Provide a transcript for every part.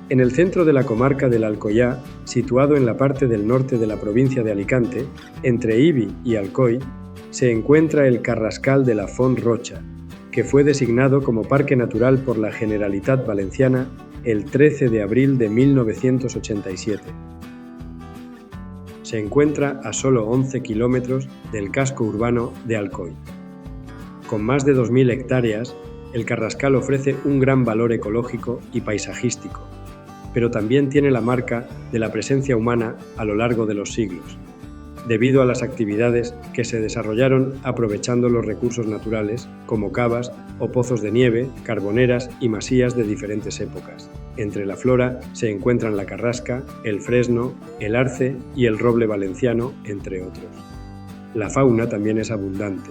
En el centro de la comarca del Alcoyá, situado en la parte del norte de la provincia de Alicante, entre Ibi y Alcoy, se encuentra el Carrascal de la Font Rocha, que fue designado como Parque Natural por la Generalitat Valenciana el 13 de abril de 1987. Se encuentra a solo 11 kilómetros del casco urbano de Alcoy. Con más de 2.000 hectáreas, el Carrascal ofrece un gran valor ecológico y paisajístico, pero también tiene la marca de la presencia humana a lo largo de los siglos, debido a las actividades que se desarrollaron aprovechando los recursos naturales como cavas o pozos de nieve, carboneras y masías de diferentes épocas. Entre la flora se encuentran la carrasca, el fresno, el arce y el roble valenciano, entre otros. La fauna también es abundante,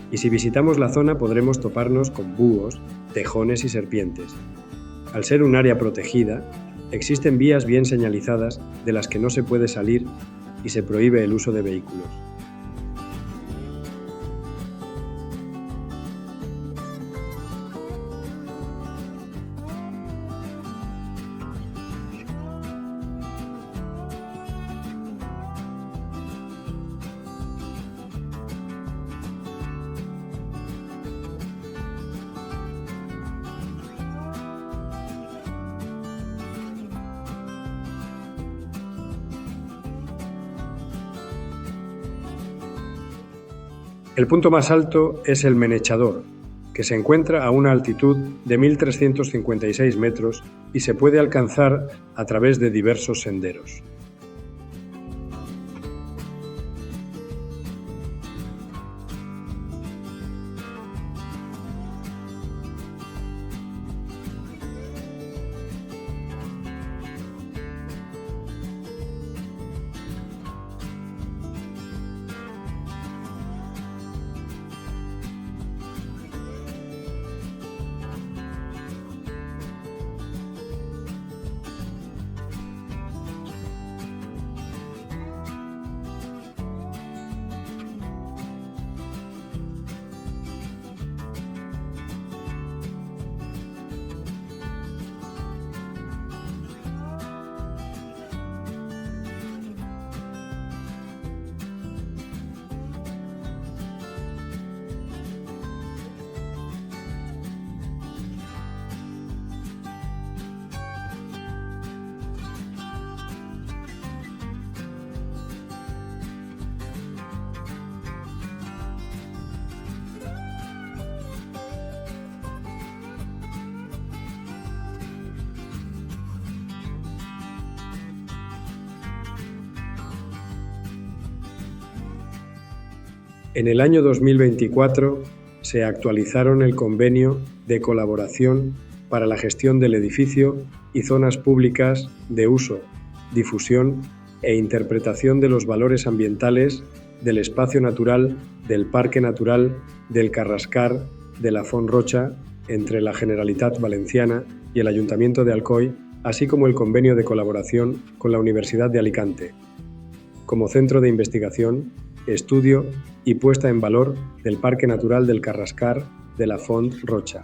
y si visitamos la zona podremos toparnos con búhos, tejones y serpientes. Al ser un área protegida, existen vías bien señalizadas de las que no se puede salir y se prohíbe el uso de vehículos. El punto más alto es el Menechador, que se encuentra a una altitud de 1.356 metros y se puede alcanzar a través de diversos senderos. En el año 2024 se actualizaron el convenio de colaboración para la gestión del edificio y zonas públicas de uso, difusión e interpretación de los valores ambientales del espacio natural del Parque Natural del Carrascar de la Font Rocha entre la Generalitat Valenciana y el Ayuntamiento de Alcoy, así como el convenio de colaboración con la Universidad de Alicante, como centro de investigación, estudio y puesta en valor del Parque Natural del Carrascar de la Font Rocha.